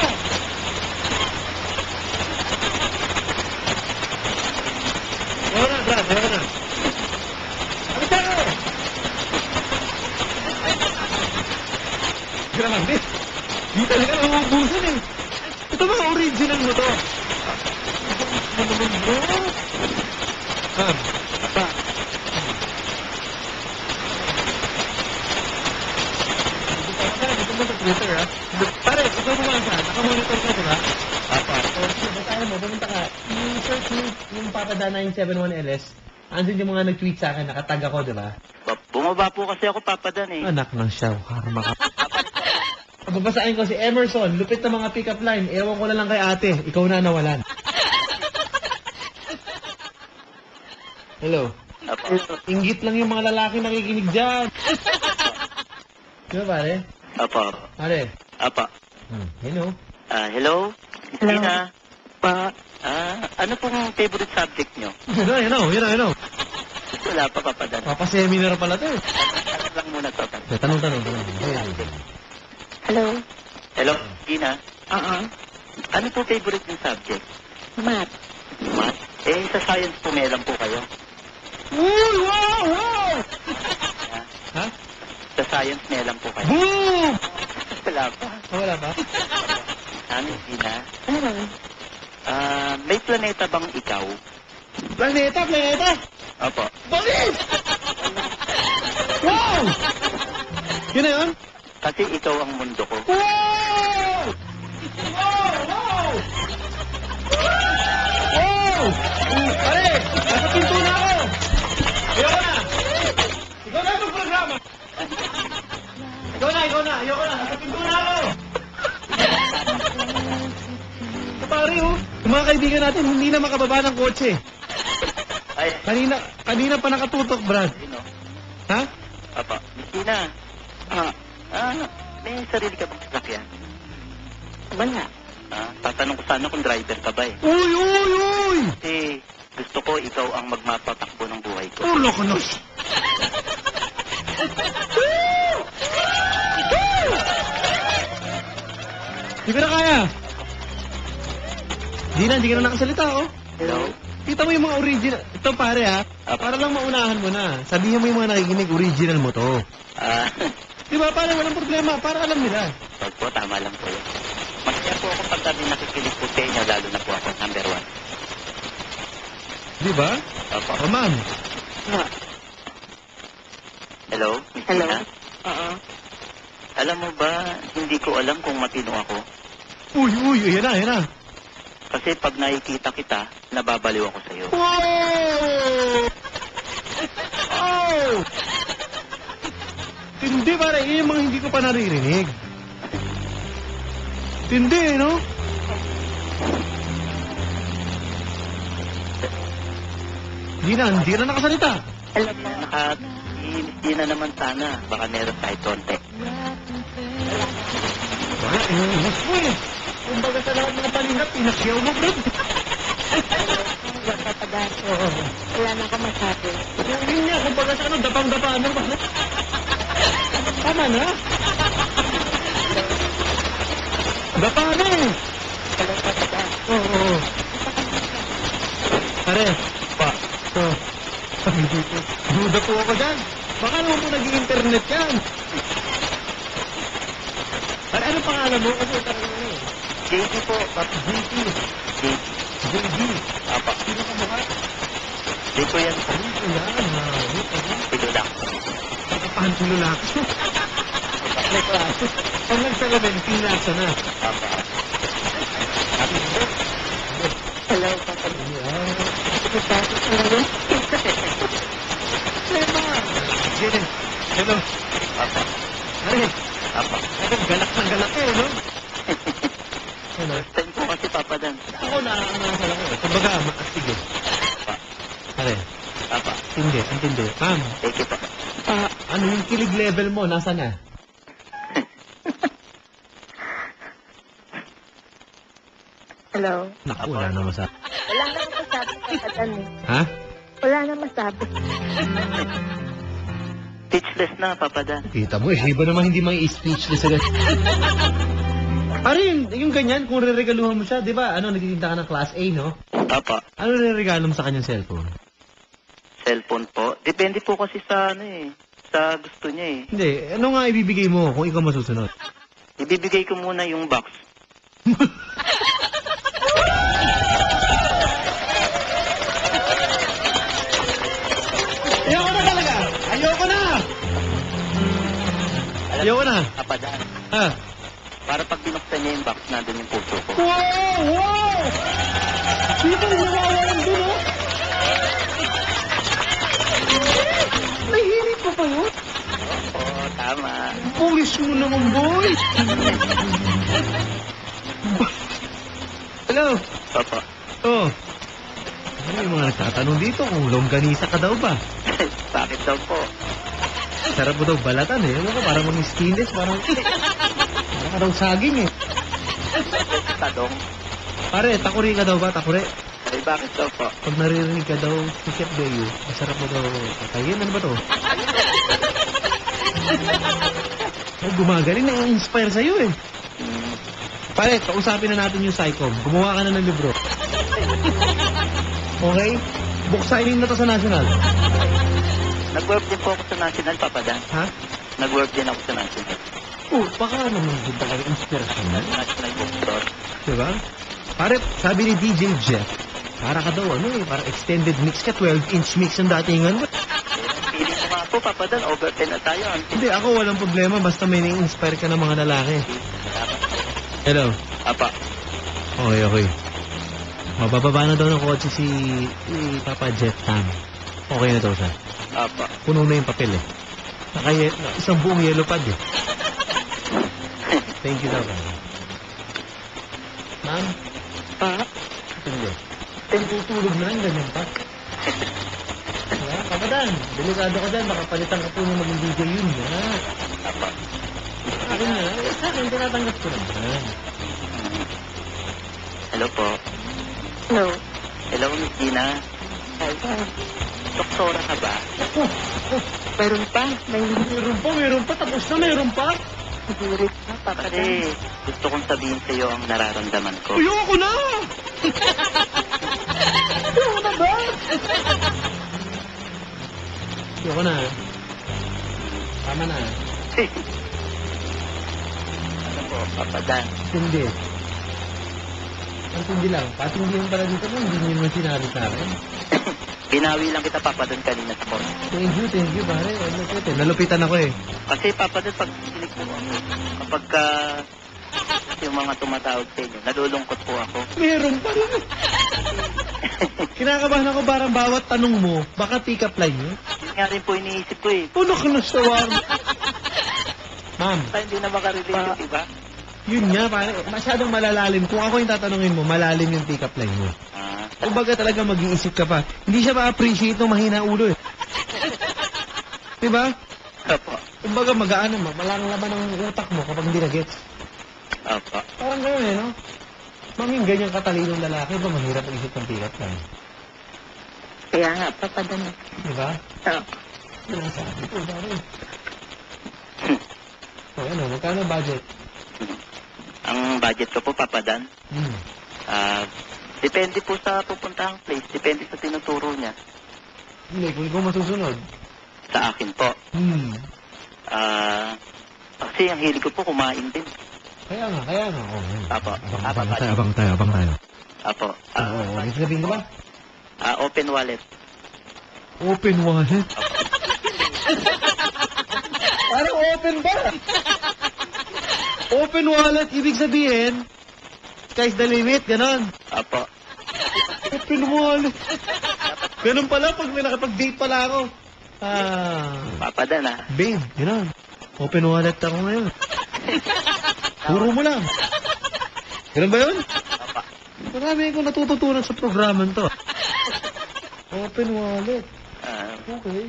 Wala na, Brad. Wala na. Alita ko! Grabe. Di talaga nauubusan eh. Ito ba original mo to? Apa? Dito mo sa Twitter, ha? Pare, ikaw naman ka. Nakamonitor ka, diba? Apa. O, sige, basahin mo. Pumunta ka. I-search mo yung Papada 971LS. Andun yung mga nag-tweet sa akin. Nakatag ako, diba? Bumaba po kasi ako, Papa Dan eh. Anak ng siya. Karma ka. Babasahin ko si Emerson. Lupit na mga pick-up line. Ewan ko na lang kay ate. Ikaw na nawalan. Hello. Apa. Inggit lang yung mga lalaki nakikinig dyan. Diba, pare? Apa. Pare. Apa. Hello. Hello? Hello? Ina. Pa. Ano pong favorite subject nyo? Yun. Wala pa, Papa Dan. Papaseminar pala to eh. Ano lang muna to, Papa. Tanong. Hello? Hello, Ina. Uh-uh. Ano po favorite yung subject? Matt. Math? Sa science po may alam po kayo. Uy! Wow! Ha? Sa science may alam po kayo. Boom! Wala pa. Wala ba? Ano, Ina? Ano naman? May planeta bang ikaw? Planeta! Opo. Bakit? Wow! Yun na yun? Kasi ikaw ang mundo ko. Wow! Wow! Pare! Nasa pinto na ako! Ayoko na! Ikaw na itong programa! Ikaw na! Ayoko na! Nasa pinto na ako! Pare, yung mga kaibigan natin hindi na makababa ng kotse. Ay, Kanina pa nakatutok, Brad. sino? Ha? Opo. Ina. May sarili ka bang sasakyan? Wala. Tatanong ko sana kung driver ka ba eh. Uy! Kasi gusto ko ikaw ang magmapatakbo ng buhay ko. Ulo ko nos! Hindi ko na kaya. Hindi ka na nakasalita, oh. Hello? Kita mo yung mga original. Ito pare ha, para lang maunahan mo na. Sabihin mo yung mga nakikinig, original mo to. Di ba, pare, walang problema. Para alam nila. Wag po, tama lang po yun. Masaya po ako pag kami nakikinig po sa inyo, lalo na po ako number 1. Di ba? Opo. O, ma'am. Hello, Miss Hello? Ina? Alam mo ba, hindi ko alam kung matino ako. Uy, yan na. Kasi pag nakikita kita, nababaliw ako sa'yo. Wow! Oh! Hindi pare, yun yung mga hindi ko pa naririnig. Hindi, no? Hindi na nakasalita. Alam mo. Hindi na naman sana. Baka meron tayo konti. Bakit? Inuubos mo eh. Kumbaga sa lahat ng palinap, pinakyaw mo, bro. Wala pa dati. Wala na ako masabi. Yun niya, kumbaga sa dapang-dapaan na ba? Tama na. Dapa na eh. Wala pa dati. Oo. Pare. Pa. So. Duda po ako dyan. Baka naman po nag-i-internet yan. Pare, ano pangalan mo? Kasi talagang ano eh. JD po. JP. JD. JD. Apa. Sino ka mukha? Di ko yan po. Ano yan? Ito lang. Kakapahan si Lulak. Pag nag-celebrate, pinasa na. Apa. Hello, Papa. Jenny. Hello. Apa. Ari. Apa. Agad galak ng galak eh, no? Ano? Time po kasi Papa Dan. Ako nakakasal ako. Kumbaga, sige. Ari. Apa. Intindi. Ma'am, Thank you po. ano yung kilig level mo? Nasa na? Hello. Naku, wala na masabi. Wala na masabi, Papa Dan eh. Ha? Wala na masabi. Speechless na, Papa Dan. Kita mo, iba naman hindi mga speechless agad. Pare, yung ganyan, kung re-regaluhan mo siya, di ba, nagtitinda ka ng class A, no? Apa. Ano re-regalo mo sa kanyang cellphone? Cellphone po. Depende po kasi sa sa gusto niya eh. Hindi, ano nga ibibigay mo kung ikaw masusunod? Ibibigay ko muna yung box. Ayoko na talaga! Ayoko na! Ayoko na! Papa Dan. Ha? Para pag binuksan niya yung box, nandun yung puso ko. Wow! Wow! Dito yung nawawalan doon, oh! Nahihinig ko pa yun? Oo, tama. Pulis mo naman, boy! Hello? Papa. Oh. Ano yung mga nagtatanong dito kung longganisa ka daw ba? Bakit daw po? Sarap mo daw balatan eh. Ano ka, parang mga skinless, parang... Parang ka daw saging eh. Tadong. Pare, takuri ka daw ba? Takuri? Ay, bakit daw po? Pag naririnig ka daw si Chef Deyo, masarap mo daw patayin. Ano ba to? Ay, gumagaling na inspire sa'yo eh. Pare, kausapin na natin yung Psycom. Gumawa ka na ng libro. Okay? Buksainin na to sa National. Nag-work din po ako sa National, Papa Dan. Ha? Nag-work din ako sa National. Baka naman din talaga inspirasyon. National Bookstore. Diba? Pare, sabi ni DJ Jeff, para ka daw para extended mix ka, 12-inch mix ang datingan mo. Feeling ko nga po, Papa Dan, over 10 na tayo. Hindi, ako walang problema, basta may na-inspire ka ng mga lalaki. Hello? Apa. Okay. Mabababa na daw ng kotse si Papa Jeff Tam. Okay na daw siya. Apa. Puno na yung papel eh. Isang buong yellow pad eh. Thank you daw. Ma'am? Pa? Hindi. Tutulog na lang, ganyan pa. Papa Dan, delikado ka dyan. Baka palitan ka po ng maging DJ yun. Apa. Akin na. Sa akin, tinatanggap ko naman. Hello po. No. Hello, Miss Gina. Doktora ka ba? Meron pa. Meron pa. Tapos na, meron pa. Hirit pa, Papa Dan. Kasi gusto kong sabihin sa iyo ang nararamdaman ko. Ayoko na! Ayoko na ba? Ayoko na. Tama na. Ano po, Papa Dan? Hindi. Ang hindi lang. Patindihan pala dito mo, hindi niyo naman sinabi sa akin. Binawi lang kita, Papa Dan, kanina sa phone. Thank you, pare. Nalupitan ako eh. Kasi, Papa Dan, pag sinig po ako, kapag yung mga tumatawag sa inyo, nalulungkot po ako. Meron pa rin. Kinakabahan ako parang bawat tanong mo, baka pick up line yun. Yun nga rin po iniisip ko eh. Puno ka na sa Ma'am, Basta hindi na makarelate, di ba? yun nga, pare. Masyadong malalalim. Kung ako yung tatanungin mo, malalim yung pick up line mo. Kumbaga talaga mag-iisip ka pa. Hindi siya ma-appreciate ng mahina ulo eh. Diba? Opo. Kumbaga magaan mo, malang laman ng utak mo kapag hindi na-gets. Opo. Parang gano'n eh, no? Manging ganyang katalinong lalaki ba, mahirap mag-isip ng pick up line. Kaya nga, Papa Dan. Diba? Oo. Sinasabi ko, pare. O ano, magkano budget? Ang budget ko po, Papa Dan, depende po sa pupuntahang place. Depende sa tinuturo niya. Hindi, kung ikaw masusunod. Sa akin po. Kasi ang hilig ko po kumain din. Kaya nga. Oh, yun. Apo. Abang tayo. Apo. Oo, may sabihin ka ba? Open wallet. Open wallet? Parang open ba? Open wallet, ibig sabihin, sky's the limit, ganon. Apo. Open wallet. Ganon pala, pag may nakapag-date pala ako. Papa Dan, ah. Babe, ganon. Open wallet ako ngayon. Puro mo lang. Ganon ba yun? Papa. Marami akong natututunan sa programang to. Open wallet. Okay.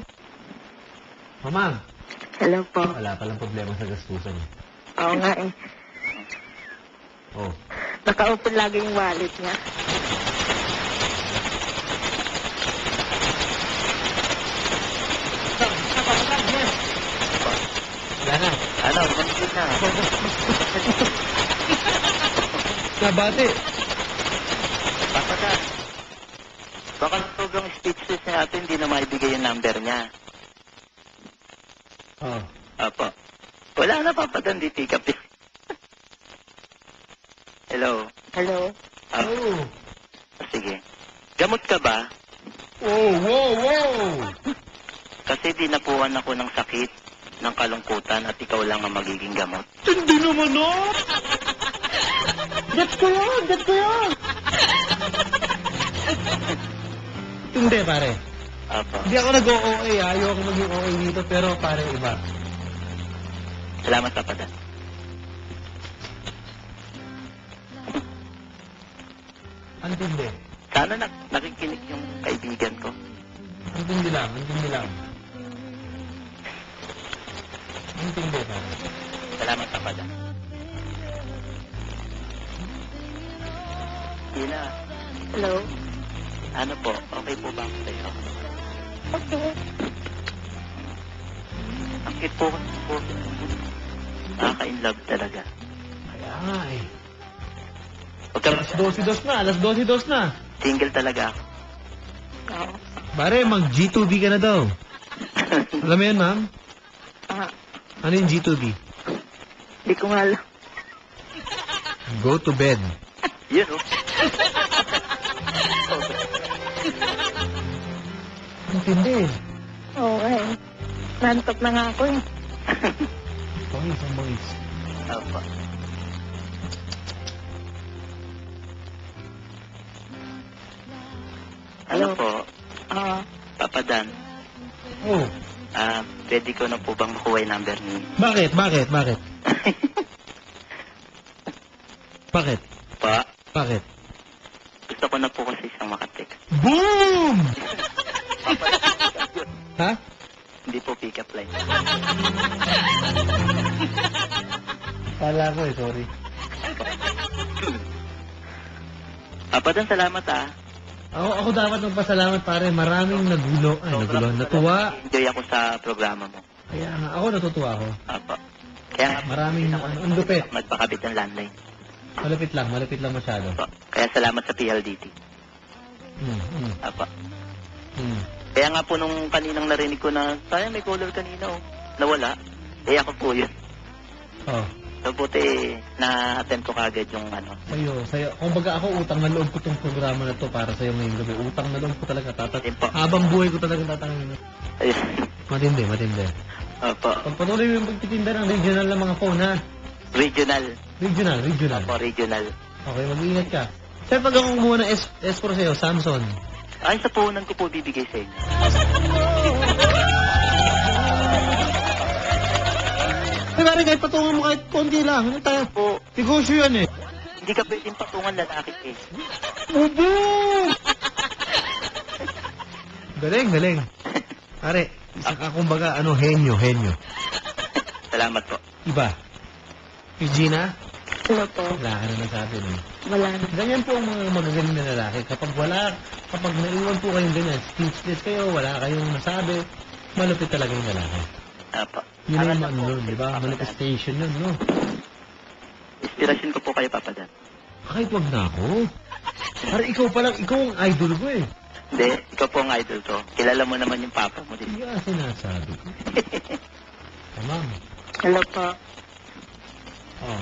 Mama, Hello po. wala palang problema sa gastusan. Oo nga eh. Oh. Naka-open lagi yung wallet niya. Wala na. Ano, ganun na. Nabati. Papa Dan. Baka sobrang speechless na natin, hindi na maibigay yung number niya. Oh. Apo. Wala na, Papa Dan, di pick up. Hello. Hello? Oh. Sige. Gamot ka ba? Wow! Kasi dinapuan ako ng sakit, ng kalungkutan, at ikaw lang ang magiging gamot. Hindi naman, no? Get ko yan! Hindi, pare. Apo. Hindi ako nag-OA, ha? Ayoko maging OA dito, pero pare, iba. Salamat, Papa Dan. Antindi. Sana nakikinig yung kaibigan ko. Antindi lang. Antindi, pare. Salamat, Papa Dan. Tina, Hello? ano po? Okay po ba ako sa'yo? Okay. Ang cute po. Nakaka-inlove talaga. Kaya nga, eh. Huwag ka Alas 12 na. Single talaga ako. Oo. Pare, mag-G2B ka na daw. Alam mo yan, ma'am? Ano yung G2B? Hindi ko nga alam. Go to bed. Yun, oh. Antindi. Oo nga eh. Nantok na nga ako eh. Bangis. Opo. Ano po? Papa Dan, Oh. pwede ko na po bang makuha yung number ni... Bakit? Pa? Bakit? Gusto ko na po kasi siyang makatext. Boom! Ha? Hindi po pick up line. Kala ko eh, sorry. Papa Dan, salamat ah. Ako dapat magpasalamat, pare. Maraming nagulo. Natuwa. Enjoy ako sa programa mo. Kaya nga, ako natutuwa ako. Apa. Kaya nga, Maraming, ang lupit. magpakabit ng landline. Malapit lang masyado. Apa. Kaya salamat sa PLDT. Apa. Kaya nga po nung kaninang narinig ko na, sayang may caller kanina oh. Nawala. Ako po yun. Oh. So buti na-attend ko kagad yung ano. Sa'yo. Kung baga ako, utang na loob ko tong programa na to para sa'yo ngayong gabi. Utang na loob ko talaga. Habang buhay ko talaga tatangin. Ayun. Matindi. Opo. Pagpatuloy mo yung pagtitinda ng regional na mga phone, ha? Regional. Regional. Opo, regional. Okay, mag-iingat ka. Sir, pag ako kumuha ng S4 sa'yo, Samsung. Ay, sa puhunan ko po bibigay sa inyo. Pare, kahit patungan mo kahit konti lang. Ano tayo po? Negosyo yan eh. Hindi ka pwedeng patungan lalaki eh. Ubo! Galing. Pare, isa ka kumbaga, henyo. Salamat po. Iba. Eugenia, Hello po. wala ka na nasabi nun. Wala na. Ganyan po ang mga magagaling na lalaki. Kapag naiwan po kayong ganyan, speechless kayo, wala kayong nasabi, malupit talaga yung lalaki. Apa. Yun yung ano nun, di ba? Manifestation yun, no? Inspirasyon ko po kayo, Papa Dan. Kahit wag na ako. Para ikaw ang idol ko eh. Hindi, ikaw po ang idol ko. Kilala mo naman yung papa mo din. Hindi ka sinasabi ko. Ma'am. Hello po. Oh.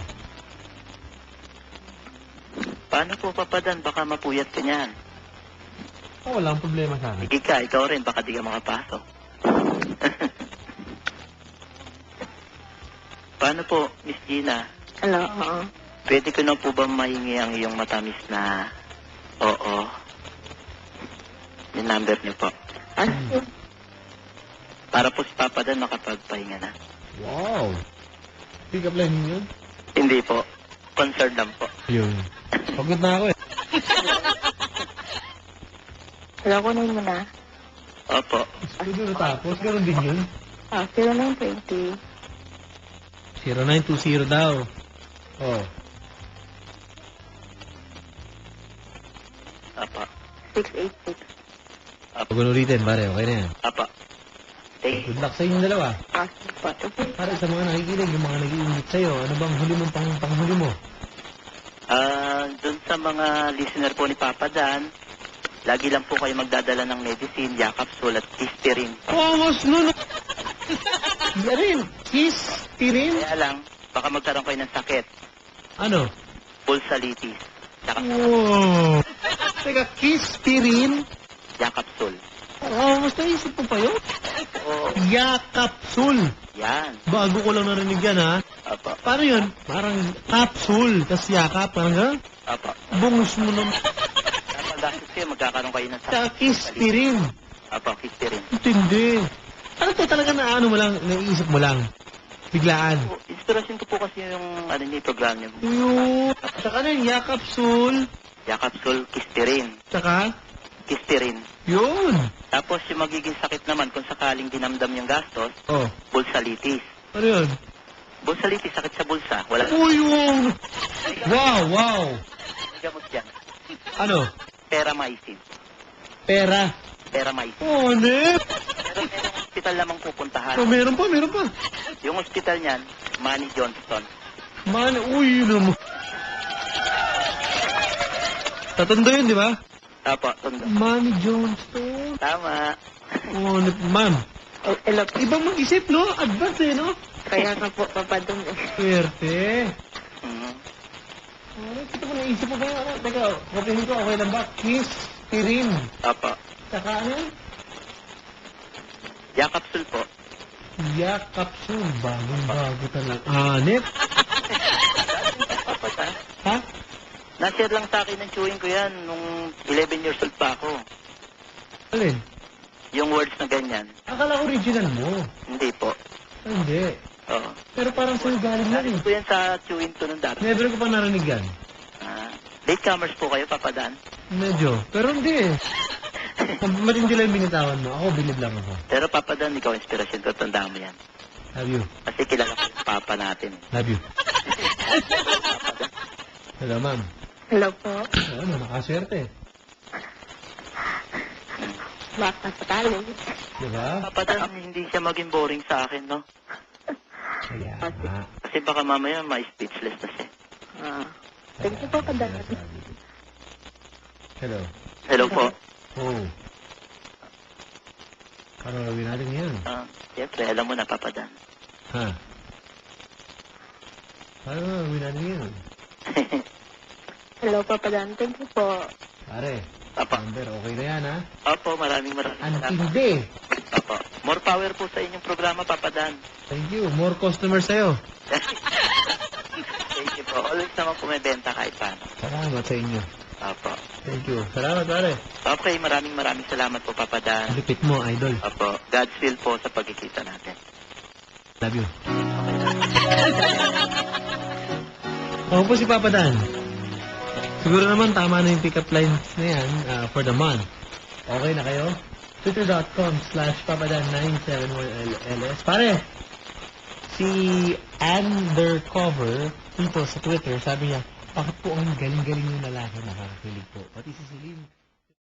Paano po, Papa Dan? Baka mapuyat ka niyan. Oh, walang problema sa akin. Sige ka, ikaw rin. Baka di ka makapasok. Paano po, Miss Gina? Hello, oo. Pwede ko na po ba mahingi ang iyong matamis na oo? Yung number niyo po. Ano? Para po si Papa Dan makapagpahinga na. Wow. Pick up line yun? Hindi po. Concerned lang po. Yun. Pagod na ako eh. Hello, kunin mo na. Opo. Studio natapos. Ganun din yun. 0920. 0920 daw. Oh. Opo. 686. Pag ulitin, pare. Okay na yan. Opo. Thank you. Good luck sa inyong dalawa. Sige po. Para sa mga nakikinig, yung mga nag-iingit sa'yo, ano bang huli mong panghuli mo? Doon sa mga listener po ni Papa Dan, lagi lang po kayo magdadala ng medicine, Yakapsul at Aspirin. Pangos nun! Yarin! Kiss! Tirin? Kaya lang, baka magkaroon kayo ng sakit. Ano? Pulsalitis. Wow! Teka, kiss, tirin? Yakapsul. Oh, mas naisip mo pa yun? Oo. Yakapsul! Yan. Bago ko lang narinig yan, ha? Opo. Paano yun? Parang capsule, tas yakap, parang gano'n? Opo. Bungus mo naman. Kapag gastos kayo, magkakaroon kayo ng Tsaka kiss, tirin. Opo, Aspirin. Intindi. Ano to talaga na ano mo lang, naiisip mo lang? Biglaan. Inspirasyon ko po kasi yung program niyo. Yung, tsaka na yung yakapsul. Yakapsul, Aspirin. Tsaka, Aspirin. yun. Tapos yung magiging sakit naman kung sakaling dinamdam yung gastos, Oh, Pulsalitis. ano yun? Pulsalitis, sakit sa bulsa. Wala Uy, wow, wow. may gamot dyan. Ano? Peramycin. Pera. Peramycin. Oh, ne? Pero merong hospital lamang pupuntahan. Oh, meron pa, meron pa. Yung hospital niyan, Manny Johnston. Man, uy, yun naman. Tatondo yun, di ba? Apo, tundo. Manny Johnston. Tama. Oh, ma'am. Hello po. Ibang mag-isip, no? Advance eh, no? Kaya ka po, Papa Dan. Swerte. Mhm. Oh, kita mo, naisip mo ba yung ano? Teka, kopyahin ko, okay lang ba? Kiss, tirin. Apo. Saka ano? Yakapsul po. Yakapsul. Bagong-bago talaga. Hanip. Apo, ta. Ha? Na-share lang sa akin ng chewing ko yan nung 11 years old pa ako. Alin? Yung words na ganyan. Akala original mo. Hindi po. Hindi. Oo. Pero parang sa'yo galing yan Narinig eh. ko yan sa chewing ko nung dati. Never ko pa narinig yan. Latecomers po kayo, Papa Dan. Medyo. Pero hindi eh. Matindi lang yung binitawan mo. Ako, bilib lang ako. Pero Papa Dan, ikaw inspirasyon ko. Tandaan mo yan. Love you. Kasi kilala ko yung Papa natin. Love you. Hello, ma'am. Hello po. Ano, nakaswerte. Baka sa talo. Diba? Papa Dan, hindi siya maging boring sa akin, no? Kaya nga. Kasi baka mamaya ma-speechless na siya. Thank you po, Papa Dan. Hello. Hello po. Oh. Paano gawin natin ngayon? Siyempre, alam mo na, Papa Dan. Ha? Paano gawin natin ngayon? Hello, Papa Dan. Thank you po. Pare, Papa. number, okay na yan, ha? Opo, maraming Ang salamat. tindi. Opo. More power po sa inyong programa, Papa Dan. Thank you. More customers sa'yo. Thank you po. Always naman po may benta kahit paano. Salamat sa inyo. Opo. Thank you. Salamat, pare. Okay, maraming salamat po, Papa Dan. Lupit mo, idol. Opo. God's will po sa pagkikita natin. Love you. Ako po si Papa Dan. Siguro naman tama na yung pick-up lines na yan for the month. Okay na kayo? Twitter.com/papadan971LS. Pare, si Undercover dito sa Twitter, sabi niya, bakit po ang galing-galing yung lalaki nakakakilig po? Pati si Celine,